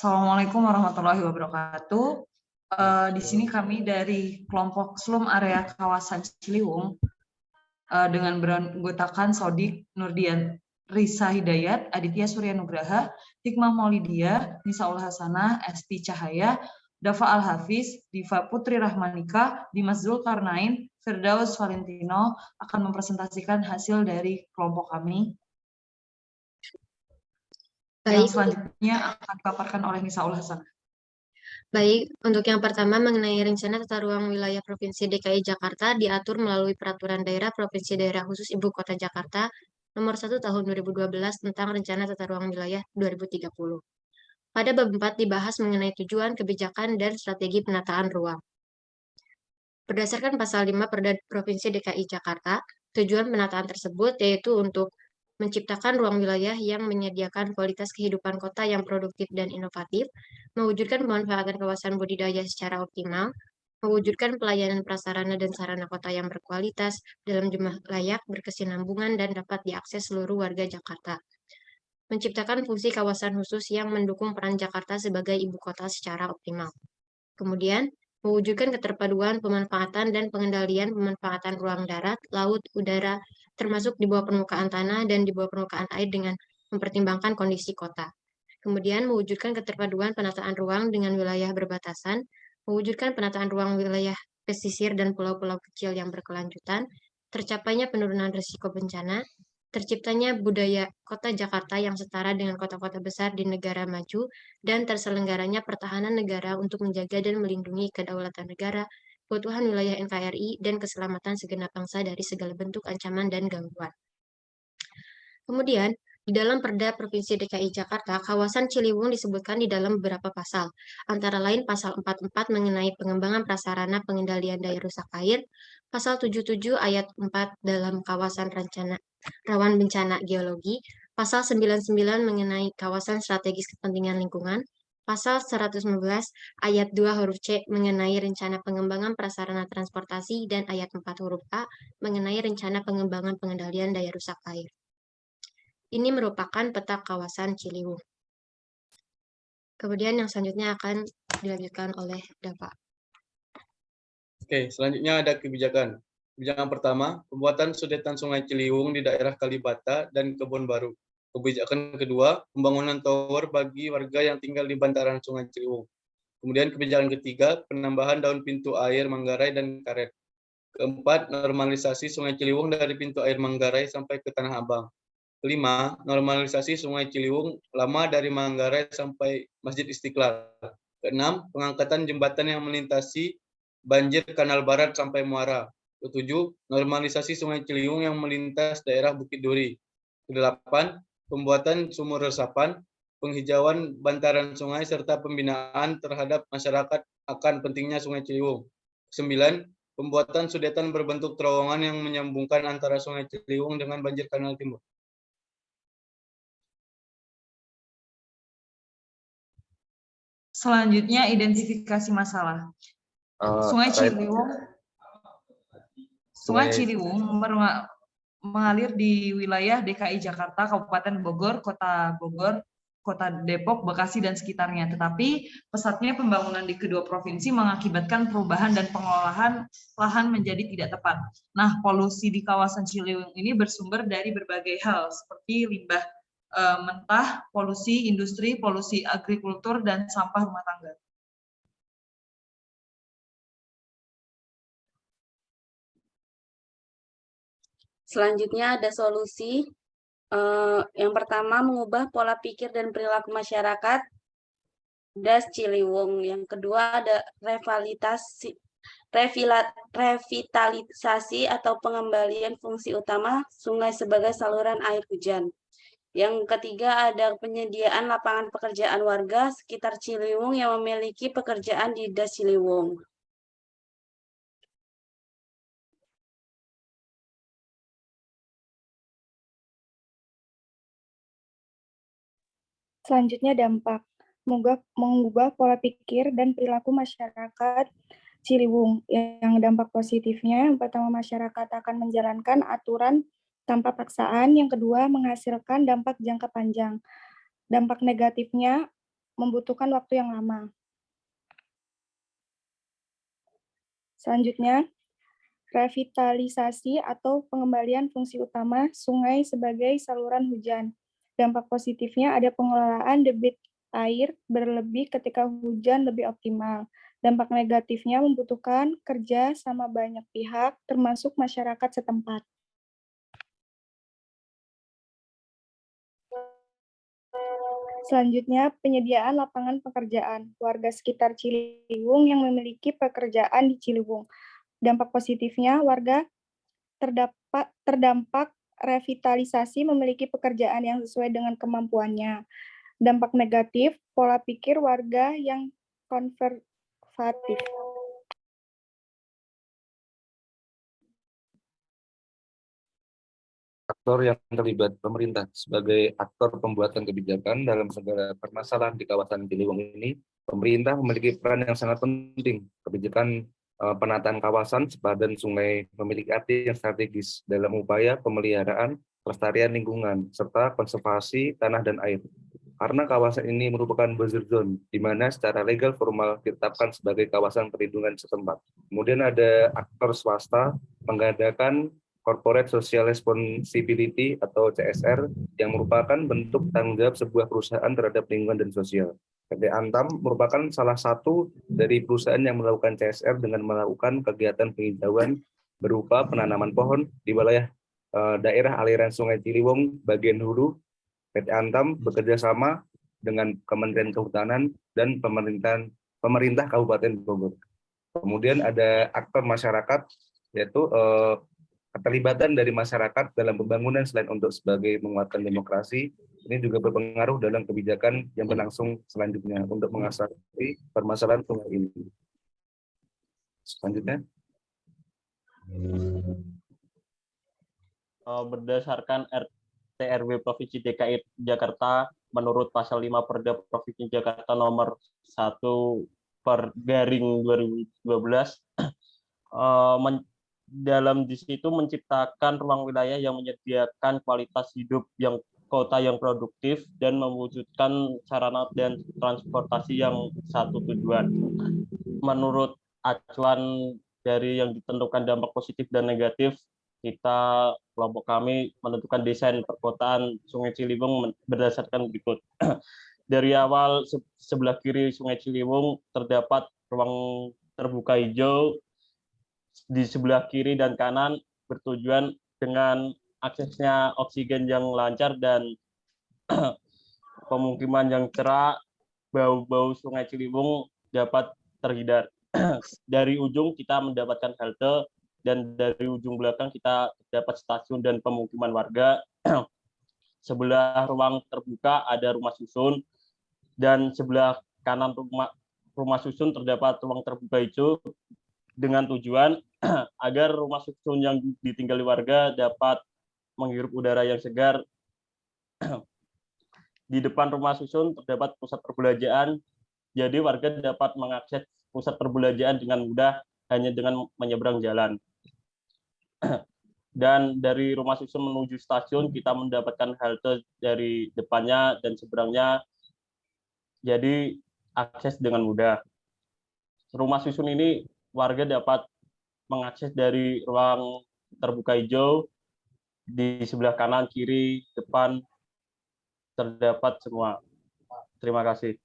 Assalamualaikum warahmatullahi wabarakatuh. Di sini kami dari kelompok Slum Area Kawasan Ciliwung dengan beranggotakan Sodik, Nurdian Risa Hidayat, Aditya Surya Nugraha, Hikmah Maulidia, Nisaul Hasanah, Esti Cahaya, Dafa Al-Hafiz, Diva Putri Rahmanika, Dimas Zulkarnain, Firdaus Valentino akan mempresentasikan hasil dari kelompok kami. Yang selanjutnya akan dipaparkan oleh Nisaul Hasanah. Baik, untuk yang pertama mengenai rencana tata ruang wilayah Provinsi DKI Jakarta diatur melalui Peraturan Daerah Provinsi Daerah Khusus Ibu Kota Jakarta Nomor 1 Tahun 2012 tentang Rencana Tata Ruang Wilayah 2030. Pada bab 4 dibahas mengenai tujuan, kebijakan, dan strategi penataan ruang. Berdasarkan Pasal 5 Perda Provinsi DKI Jakarta, tujuan penataan tersebut yaitu untuk menciptakan ruang wilayah yang menyediakan kualitas kehidupan kota yang produktif dan inovatif, mewujudkan pemanfaatan kawasan budidaya secara optimal, mewujudkan pelayanan prasarana dan sarana kota yang berkualitas dalam jumlah layak, berkesinambungan, dan dapat diakses seluruh warga Jakarta. Menciptakan fungsi kawasan khusus yang mendukung peran Jakarta sebagai ibu kota secara optimal. Kemudian, mewujudkan keterpaduan pemanfaatan dan pengendalian pemanfaatan ruang darat, laut, udara, termasuk di bawah permukaan tanah dan di bawah permukaan air dengan mempertimbangkan kondisi kota. Kemudian, mewujudkan keterpaduan penataan ruang dengan wilayah berbatasan, mewujudkan penataan ruang wilayah pesisir dan pulau-pulau kecil yang berkelanjutan, tercapainya penurunan risiko bencana, terciptanya budaya kota Jakarta yang setara dengan kota-kota besar di negara maju, dan terselenggaranya pertahanan negara untuk menjaga dan melindungi kedaulatan negara, keutuhan wilayah NKRI, dan keselamatan segenap bangsa dari segala bentuk ancaman dan gangguan. Kemudian, di dalam Perda Provinsi DKI Jakarta, kawasan Ciliwung disebutkan di dalam beberapa pasal, antara lain Pasal 44 mengenai pengembangan prasarana pengendalian daya rusak air, Pasal 77 ayat 4 dalam kawasan rawan bencana geologi, Pasal 99 mengenai kawasan strategis kepentingan lingkungan, Pasal 115 ayat 2 huruf C mengenai rencana pengembangan prasarana transportasi, dan ayat 4 huruf A mengenai rencana pengembangan pengendalian daya rusak air. Ini merupakan peta kawasan Ciliwung. Kemudian yang selanjutnya akan dilanjutkan oleh Dava. Oke, selanjutnya ada kebijakan. Kebijakan pertama, pembuatan sudetan Sungai Ciliwung di daerah Kalibata dan Kebon Baru. Kebijakan kedua, pembangunan tower bagi warga yang tinggal di bantaran Sungai Ciliwung. Kemudian kebijakan ketiga, penambahan daun pintu air Manggarai dan Karet. Keempat, normalisasi Sungai Ciliwung dari pintu air Manggarai sampai ke Tanah Abang. Kelima, normalisasi Sungai Ciliwung Lama dari Manggarai sampai Masjid Istiqlal. Keenam, pengangkatan jembatan yang melintasi banjir Kanal Barat sampai Muara. Ketujuh, normalisasi Sungai Ciliwung yang melintas daerah Bukit Duri. Kedelapan, pembuatan sumur resapan, penghijauan bantaran sungai, serta pembinaan terhadap masyarakat akan pentingnya Sungai Ciliwung. Sembilan, pembuatan sudetan berbentuk terowongan yang menyambungkan antara Sungai Ciliwung dengan banjir Kanal Timur. Selanjutnya identifikasi masalah. Sungai Ciliwung mengalir di wilayah DKI Jakarta, Kabupaten Bogor, Kota Depok, Bekasi, dan sekitarnya. Tetapi pesatnya pembangunan di kedua provinsi mengakibatkan perubahan dan pengelolaan lahan menjadi tidak tepat. Nah, polusi di kawasan Ciliwung ini bersumber dari berbagai hal, seperti limbah mentah, polusi industri, polusi agrikultur, dan sampah rumah tangga. Selanjutnya ada solusi. Yang pertama, mengubah pola pikir dan perilaku masyarakat Das Ciliwung. Yang kedua ada revitalisasi atau pengembalian fungsi utama sungai sebagai saluran air hujan. Yang ketiga ada penyediaan lapangan pekerjaan warga sekitar Ciliwung yang memiliki pekerjaan di Das Ciliwung. Selanjutnya dampak, mengubah pola pikir dan perilaku masyarakat Ciliwung. Yang dampak positifnya, yang pertama masyarakat akan menjalankan aturan tanpa paksaan, yang kedua menghasilkan dampak jangka panjang. Dampak negatifnya, membutuhkan waktu yang lama. Selanjutnya, revitalisasi atau pengembalian fungsi utama sungai sebagai saluran hujan. Dampak positifnya ada pengelolaan debit air berlebih ketika hujan lebih optimal. Dampak negatifnya membutuhkan kerja sama banyak pihak, termasuk masyarakat setempat. Selanjutnya, penyediaan lapangan pekerjaan. Warga sekitar Ciliwung yang memiliki pekerjaan di Ciliwung. Dampak positifnya, warga terdampak revitalisasi memiliki pekerjaan yang sesuai dengan kemampuannya. Dampak negatif, pola pikir warga yang konservatif. Aktor yang terlibat pemerintah sebagai aktor pembuatan kebijakan dalam segala permasalahan di kawasan Ciliwung ini, pemerintah memiliki peran yang sangat penting. Kebijakan penataan kawasan sepadan sungai memiliki arti yang strategis dalam upaya pemeliharaan pelestarian lingkungan serta konservasi tanah dan air. Karena kawasan ini merupakan buzzer zone, di mana secara legal formal ditetapkan sebagai kawasan perlindungan setempat. Kemudian ada aktor swasta mengadakan Corporate Social Responsibility atau CSR yang merupakan bentuk tanggung jawab sebuah perusahaan terhadap lingkungan dan sosial. PT Antam merupakan salah satu dari perusahaan yang melakukan CSR dengan melakukan kegiatan penghijauan berupa penanaman pohon di wilayah daerah aliran Sungai Ciliwung bagian hulu. PT Antam bekerja sama dengan Kementerian Kehutanan dan pemerintah Kabupaten Bogor. Kemudian ada aktor masyarakat, yaitu keterlibatan dari masyarakat dalam pembangunan selain untuk sebagai menguatkan demokrasi, ini juga berpengaruh dalam kebijakan yang berlangsung selanjutnya untuk mengatasi permasalahan sungai ini. Selanjutnya. Berdasarkan RT/RW Provinsi DKI Jakarta, menurut pasal 5 Perda Provinsi Jakarta nomor 1/2012, dalam di situ menciptakan ruang wilayah yang menyediakan kualitas hidup yang kota yang produktif dan mewujudkan sarana dan transportasi yang satu tujuan. Menurut acuan dari yang ditentukan dampak positif dan negatif, kita kelompok kami menentukan desain perkotaan Sungai Ciliwung berdasarkan berikut. Dari awal sebelah kiri Sungai Ciliwung terdapat ruang terbuka hijau. Di sebelah kiri dan kanan bertujuan dengan aksesnya oksigen yang lancar dan pemukiman yang cerah, bau-bau Sungai Ciliwung dapat terhindar. Dari ujung kita mendapatkan halte dan dari ujung belakang kita dapat stasiun dan pemukiman warga. Sebelah ruang terbuka ada rumah susun dan sebelah kanan rumah susun terdapat ruang terbuka hijau dengan tujuan agar rumah susun yang ditinggali warga dapat menghirup udara yang segar. Di depan rumah susun terdapat pusat perbelanjaan, jadi warga dapat mengakses pusat perbelanjaan dengan mudah hanya dengan menyeberang jalan. Dan dari rumah susun menuju stasiun kita mendapatkan halte dari depannya dan seberangnya, jadi akses dengan mudah. Rumah susun ini warga dapat mengakses dari ruang terbuka hijau, di sebelah kanan, kiri, depan, terdapat semua. Terima kasih.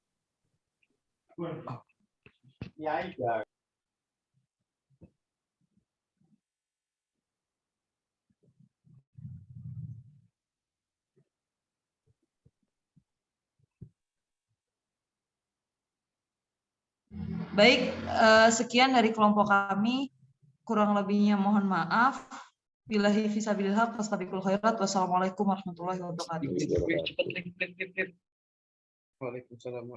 Baik, sekian dari kelompok kami. Kurang lebihnya mohon maaf. Billahi fisabilil haq, wastabiqul khairat. Wassalamualaikum warahmatullahi wabarakatuh. Waalaikumsalam.